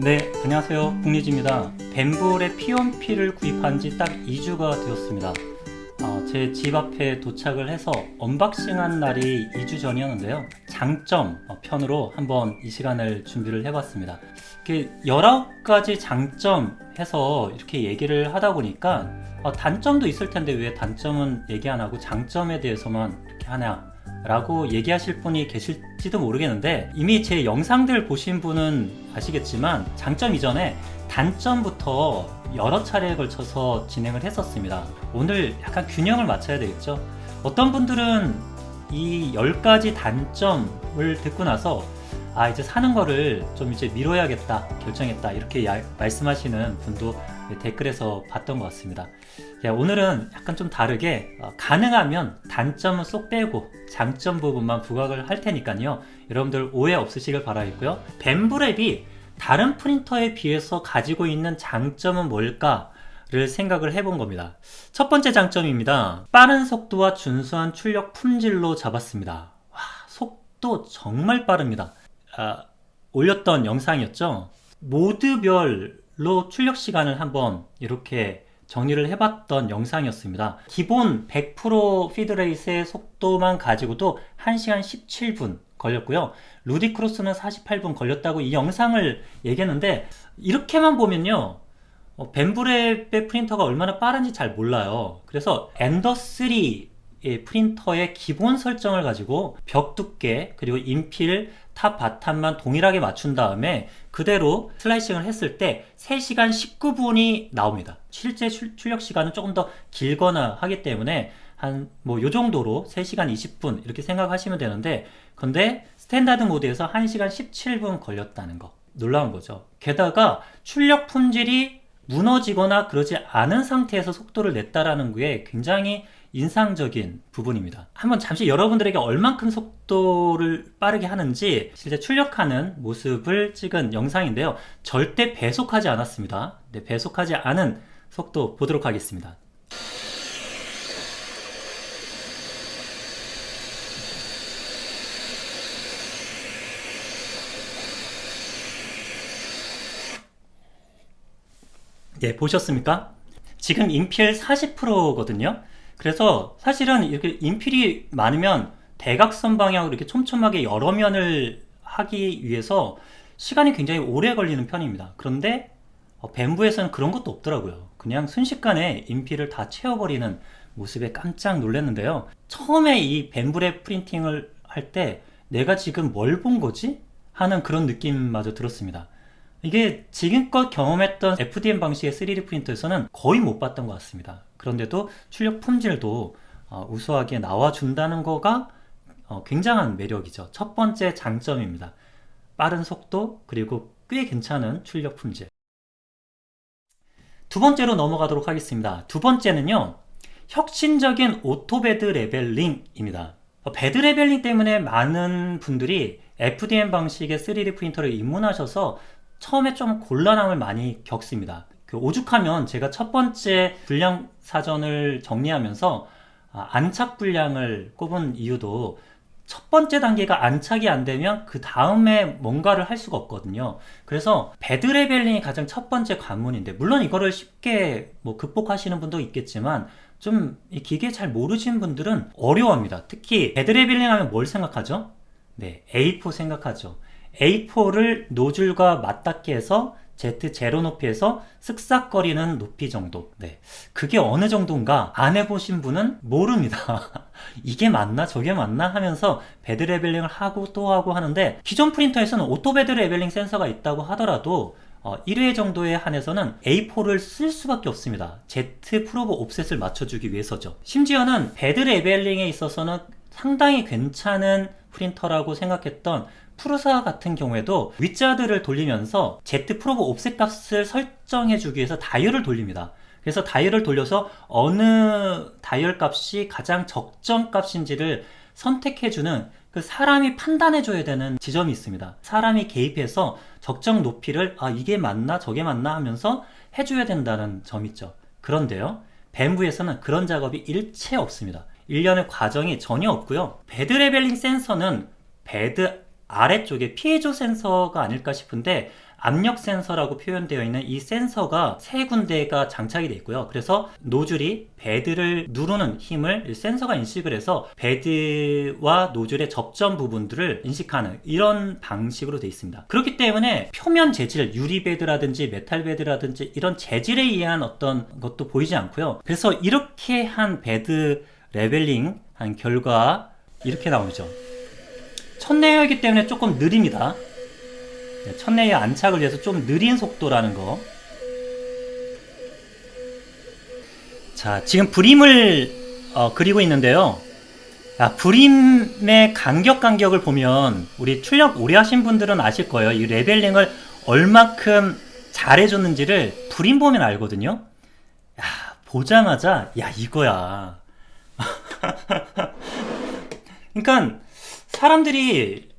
네, 안녕하세요. 국리지입니다. 벤볼의 P1P를 구입한 지 딱 2주가 되었습니다. 제 집 앞에 도착을 해서 언박싱한 날이 2주 전이었는데요. 장점 편으로 한번 이 시간을 준비를 해봤습니다. 이렇게 19가지 장점 해서 이렇게 얘기를 하다 보니까 단점도 있을 텐데 왜 단점은 얘기 안 하고 장점에 대해서만 이렇게 하냐 라고 얘기하실 분이 계실지도 모르겠는데, 이미 제 영상들 보신 분은 아시겠지만 장점 이전에 단점부터 여러 차례에 걸쳐서 진행을 했었습니다. 오늘 약간 균형을 맞춰야 되겠죠. 어떤 분들은 이 10가지 단점을 듣고 나서 이제 사는 거를 좀 이제 미뤄야겠다 결정했다 이렇게 말씀하시는 분도 댓글에서 봤던 것 같습니다. 오늘은 약간 좀 다르게 가능하면 단점은 쏙 빼고 장점 부분만 부각을 할 테니까요, 여러분들 오해 없으시길 바라겠고요. 벤블앱이 다른 프린터에 비해서 가지고 있는 장점은 뭘까를 생각을 해본 겁니다. 첫 번째 장점입니다. 빠른 속도와 준수한 출력 품질로 잡았습니다. 속도 정말 빠릅니다. 올렸던 영상이었죠. 모드별로 출력 시간을 한번 이렇게 정리를 해봤던 영상이었습니다. 기본 100% 피드레이스의 속도만 가지고도 1시간 17분 걸렸고요. 루디크로스는 48분 걸렸다고 이 영상을 얘기했는데, 이렇게만 보면요, 벤블앱의 프린터가 얼마나 빠른지 잘 몰라요. 그래서 엔더3 프린터의 기본 설정을 가지고 벽 두께 그리고 인필 탑 바텀만 동일하게 맞춘 다음에 그대로 슬라이싱을 했을 때 3시간 19분이 나옵니다. 실제 출력 시간은 조금 더 길거나 하기 때문에 한 요 정도로 3시간 20분 이렇게 생각하시면 되는데, 근데 스탠다드 모드에서 1시간 17분 걸렸다는 거 놀라운 거죠. 게다가 출력 품질이 무너지거나 그러지 않은 상태에서 속도를 냈다라는 게 굉장히 인상적인 부분입니다. 한번 잠시 여러분들에게 얼만큼 속도를 빠르게 하는지 실제 출력하는 모습을 찍은 영상인데요. 절대 배속하지 않았습니다. 네, 배속하지 않은 속도 보도록 하겠습니다. 네, 보셨습니까? 지금 인필 40%거든요. 그래서 사실은 이렇게 인필이 많으면 대각선 방향으로 이렇게 촘촘하게 여러 면을 하기 위해서 시간이 굉장히 오래 걸리는 편입니다. 그런데 벤부에서는 그런 것도 없더라고요. 그냥 순식간에 인필을 다 채워버리는 모습에 깜짝 놀랐는데요. 처음에 이 벤블의 프린팅을 할 때 내가 지금 뭘 본 거지? 하는 그런 느낌마저 들었습니다. 이게 지금껏 경험했던 FDM 방식의 3D 프린터에서는 거의 못 봤던 것 같습니다. 그런데도 출력 품질도 우수하게 나와준다는 거가 굉장한 매력이죠. 첫 번째 장점입니다. 빠른 속도 그리고 꽤 괜찮은 출력 품질. 두 번째로 넘어가도록 하겠습니다. 두 번째는요, 혁신적인 오토베드 레벨링입니다. 베드 레벨링 때문에 많은 분들이 FDM 방식의 3D 프린터를 입문하셔서 처음에 좀 곤란함을 많이 겪습니다. 오죽하면 제가 첫 번째 분량 사전을 정리하면서 안착 분량을 꼽은 이유도 첫 번째 단계가 안착이 안 되면 그 다음에 뭔가를 할 수가 없거든요. 그래서 베드 레벨링이 가장 첫 번째 관문인데, 물론 이거를 쉽게 극복하시는 분도 있겠지만 좀 이 기계 잘 모르시는 분들은 어려워합니다. 특히 베드 레벨링 하면 뭘 생각하죠? 네, A4 생각하죠. A4를 노즐과 맞닿게 해서 Z0 높이에서 쓱싹거리는 높이 정도. 네, 그게 어느 정도인가 안 해보신 분은 모릅니다. 이게 맞나 저게 맞나 하면서 베드 레벨링을 하고 또 하고 하는데, 기존 프린터에서는 오토 베드 레벨링 센서가 있다고 하더라도 1회 정도에 한해서는 A4를 쓸 수밖에 없습니다. Z 프로브 옵셋을 맞춰주기 위해서죠. 심지어는 베드 레벨링에 있어서는 상당히 괜찮은 프린터라고 생각했던 푸르사 같은 경우에도 윗자드를 돌리면서 Z 프로브 옵셋 값을 설정해주기 위해서 다이얼을 돌립니다. 그래서 다이얼을 돌려서 어느 다이얼 값이 가장 적정 값인지를 선택해주는, 그 사람이 판단해줘야 되는 지점이 있습니다. 사람이 개입해서 적정 높이를 이게 맞나 저게 맞나 하면서 해줘야 된다는 점이 있죠. 그런데요, 벤부에서는 그런 작업이 일체 없습니다. 일련의 과정이 전혀 없고요. 베드 레벨링 센서는 베드 아래쪽에 피에조 센서가 아닐까 싶은데 압력 센서라고 표현되어 있는 이 센서가 세 군데가 장착이 되어 있고요. 그래서 노즐이 베드를 누르는 힘을 센서가 인식을 해서 베드와 노즐의 접점 부분들을 인식하는 이런 방식으로 되어 있습니다. 그렇기 때문에 표면 재질, 유리 베드라든지 메탈 베드라든지 이런 재질에 의한 어떤 것도 보이지 않고요. 그래서 이렇게 한 베드 레벨링 한 결과 이렇게 나오죠. 첫 레이어이기 때문에 조금 느립니다. 첫 레이어 안착을 위해서 좀 느린 속도라는 거. 자, 지금 브림을 그리고 있는데요. 브림의 간격을 보면 우리 출력 오래 하신 분들은 아실 거예요. 이 레벨링을 얼마큼 잘해줬는지를 브림 보면 알거든요. 보자마자 이거야. 그러니까 사람들이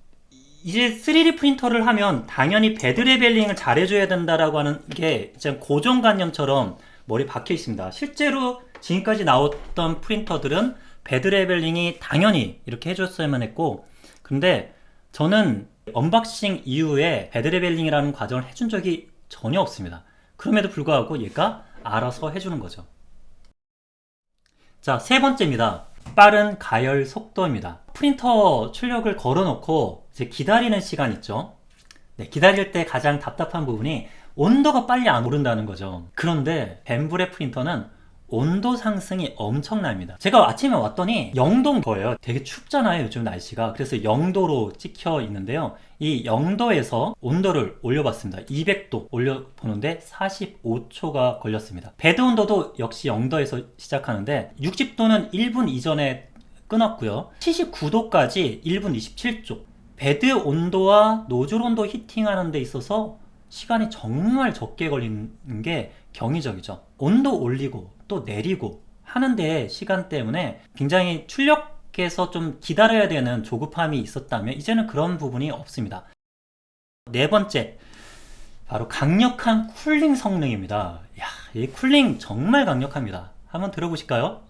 이제 3D 프린터를 하면 당연히 베드 레벨링을 잘해줘야 된다라고 하는 게 고정관념처럼 머리에 박혀 있습니다. 실제로 지금까지 나왔던 프린터들은 베드 레벨링이 당연히 이렇게 해줬어야만 했고, 근데 저는 언박싱 이후에 베드 레벨링이라는 과정을 해준 적이 전혀 없습니다. 그럼에도 불구하고 얘가 알아서 해주는 거죠. 자, 세 번째입니다. 빠른 가열 속도입니다. 프린터 출력을 걸어놓고 이제 기다리는 시간 있죠. 네, 기다릴 때 가장 답답한 부분이 온도가 빨리 안 오른다는 거죠. 그런데 벤브레 프린터는 온도 상승이 엄청납니다. 제가 아침에 왔더니 0도인 거예요. 되게 춥잖아요, 요즘 날씨가. 그래서 0도로 찍혀 있는데요. 이 0도에서 온도를 올려봤습니다. 200도 올려보는데 45초가 걸렸습니다. 베드 온도도 역시 0도에서 시작하는데 60도는 1분 이전에 끊었고요. 79도까지 1분 27초. 베드 온도와 노즐 온도 히팅하는 데 있어서 시간이 정말 적게 걸리는 게 경이적이죠. 온도 올리고 또 내리고 하는데 시간 때문에 굉장히 출력해서 좀 기다려야 되는 조급함이 있었다면 이제는 그런 부분이 없습니다. 네 번째, 바로 강력한 쿨링 성능입니다. 이 쿨링 정말 강력합니다. 한번 들어보실까요?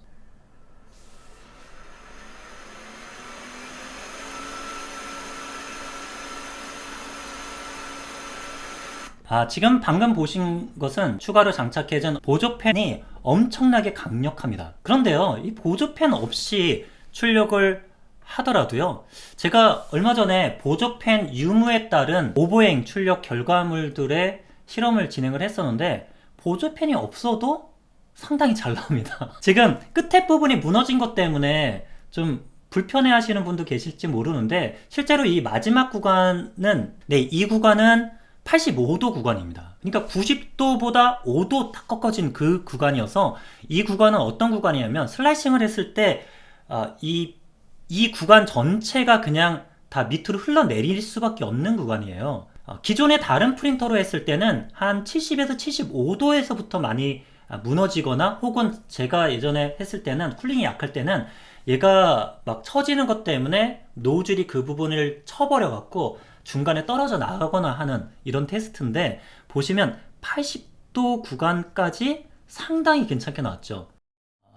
지금 방금 보신 것은 추가로 장착해진 보조팬이 엄청나게 강력합니다. 그런데요, 이 보조팬 없이 출력을 하더라도요, 제가 얼마 전에 보조팬 유무에 따른 오버행 출력 결과물들의 실험을 진행을 했었는데 보조팬이 없어도 상당히 잘 나옵니다. 지금 끝에 부분이 무너진 것 때문에 좀 불편해 하시는 분도 계실지 모르는데 실제로 이 마지막 구간은 이 구간은 85도 구간입니다. 그러니까 90도보다 5도 딱 꺾어진 그 구간이어서 이 구간은 어떤 구간이냐면 슬라이싱을 했을 때 이 구간 전체가 그냥 다 밑으로 흘러내릴 수밖에 없는 구간이에요. 기존의 다른 프린터로 했을 때는 한 70에서 75도에서부터 많이 무너지거나 혹은 제가 예전에 했을 때는 쿨링이 약할 때는 얘가 막 처지는 것 때문에 노즐이 그 부분을 쳐버려 갖고 중간에 떨어져 나가거나 하는 이런 테스트인데 보시면 80도 구간까지 상당히 괜찮게 나왔죠.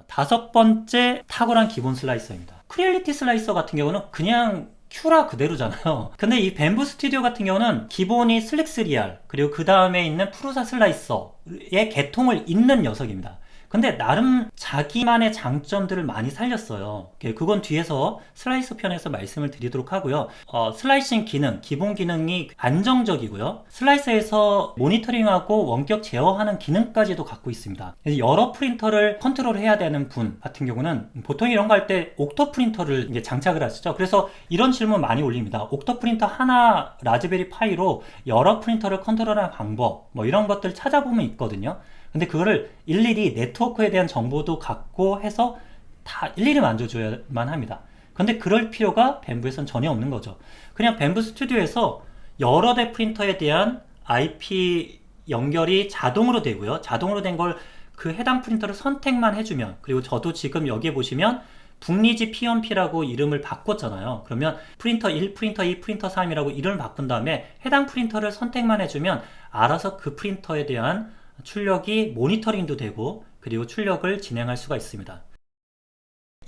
다섯 번째, 탁월한 기본 슬라이서입니다. 크리얼리티 슬라이서 같은 경우는 그냥 큐라 그대로잖아요. 근데 이 벤부 스튜디오 같은 경우는 기본이 슬릭3R 그리고 그 다음에 있는 프루사 슬라이서의 계통을 잇는 녀석입니다. 근데 나름 자기만의 장점들을 많이 살렸어요. 그건 뒤에서 슬라이서 편에서 말씀을 드리도록 하고요. 슬라이싱 기능, 기본 기능이 안정적이고요. 슬라이서에서 모니터링하고 원격 제어하는 기능까지도 갖고 있습니다. 여러 프린터를 컨트롤해야 되는 분 같은 경우는 보통 이런 거 할 때 옥토 프린터를 이제 장착을 하시죠. 그래서 이런 질문 많이 올립니다. 옥토 프린터 하나 라즈베리 파이로 여러 프린터를 컨트롤하는 방법, 뭐 이런 것들 찾아보면 있거든요. 근데 그거를 일일이 네트워크에 대한 정보도 갖고 해서 다 일일이 만져줘야만 합니다. 근데 그럴 필요가 벤부에선 전혀 없는 거죠. 그냥 벤부 스튜디오에서 여러 대 프린터에 대한 IP 연결이 자동으로 되고요. 자동으로 된 걸 그 해당 프린터를 선택만 해주면, 그리고 저도 지금 여기에 보시면 북리지 P1P라고 이름을 바꿨잖아요. 그러면 프린터 1, 프린터 2, 프린터 3이라고 이름을 바꾼 다음에 해당 프린터를 선택만 해주면 알아서 그 프린터에 대한 출력이 모니터링도 되고 그리고 출력을 진행할 수가 있습니다.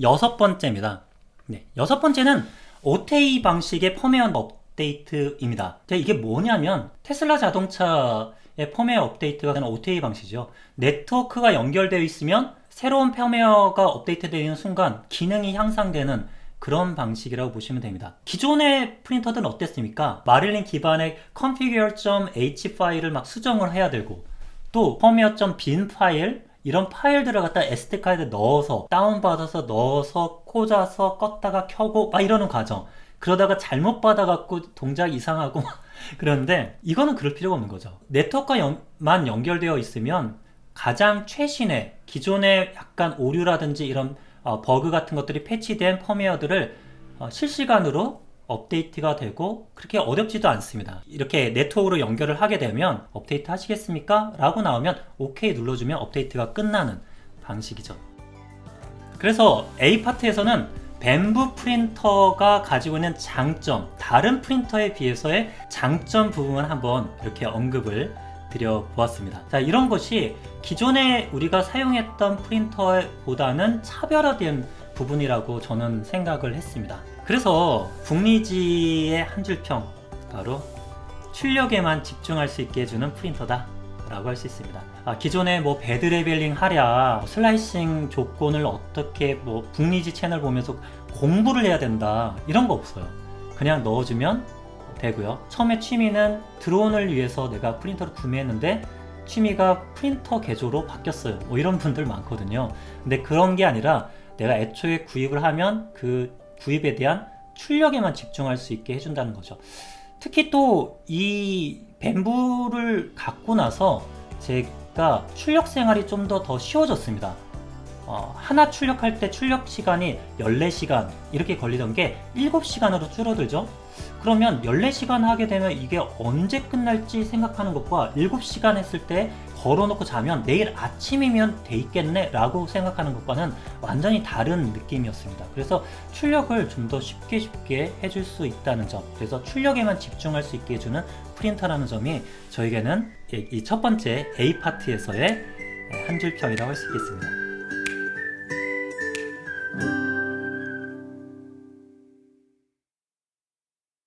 여섯 번째입니다. 여섯 번째는 OTA 방식의 펌웨어 업데이트입니다. 이게 뭐냐면 테슬라 자동차의 펌웨어 업데이트가 되는 OTA 방식이죠. 네트워크가 연결되어 있으면 새로운 펌웨어가 업데이트되는 순간 기능이 향상되는 그런 방식이라고 보시면 됩니다. 기존의 프린터들은 어땠습니까? 마릴린 기반의 configure.h 파일을 막 수정을 해야 되고, 또 펌웨어.bin 파일, 이런 파일들을 갖다 SD카드에 넣어서 다운받아서 넣어서 꽂아서 껐다가 켜고 막 이러는 과정. 그러다가 잘못 받아갖고 동작 이상하고 그런데 이거는 그럴 필요가 없는 거죠. 네트워크만 연결되어 있으면 가장 최신의 기존의 약간 오류라든지 이런 버그 같은 것들이 패치된 펌웨어들을 실시간으로 업데이트가 되고 그렇게 어렵지도 않습니다. 이렇게 네트워크로 연결을 하게 되면 업데이트 하시겠습니까? 라고 나오면 OK 눌러주면 업데이트가 끝나는 방식이죠. 그래서 A파트에서는 밴부 프린터가 가지고 있는 장점, 다른 프린터에 비해서의 장점 부분을 한번 이렇게 언급을 드려보았습니다. 자, 이런 것이 기존에 우리가 사용했던 프린터보다는 차별화된 부분이라고 저는 생각을 했습니다. 그래서 북리지의 한 줄평, 바로 출력에만 집중할 수 있게 해주는 프린터다 라고 할 수 있습니다. 기존에 뭐 배드 레벨링 하랴, 슬라이싱 조건을 어떻게 뭐 북리지 채널 보면서 공부를 해야 된다, 이런 거 없어요. 그냥 넣어주면 되고요. 처음에 취미는 드론을 위해서 내가 프린터를 구매했는데 취미가 프린터 개조로 바뀌었어요. 뭐 이런 분들 많거든요. 근데 그런 게 아니라 내가 애초에 구입을 하면 그 구입에 대한 출력에만 집중할 수 있게 해준다는 거죠. 특히 또 이 밴부를 갖고 나서 제가 출력 생활이 좀 더 쉬워졌습니다. 하나 출력할 때 출력 시간이 14시간 이렇게 걸리던 게 7시간으로 줄어들죠. 그러면 14시간 하게 되면 이게 언제 끝날지 생각하는 것과 7시간 했을 때 걸어놓고 자면 내일 아침이면 돼 있겠네 라고 생각하는 것과는 완전히 다른 느낌이었습니다. 그래서 출력을 좀 더 쉽게 해줄 수 있다는 점, 그래서 출력에만 집중할 수 있게 해주는 프린터라는 점이 저에게는 이 첫 번째 A파트에서의 한 줄평이라고 할 수 있겠습니다.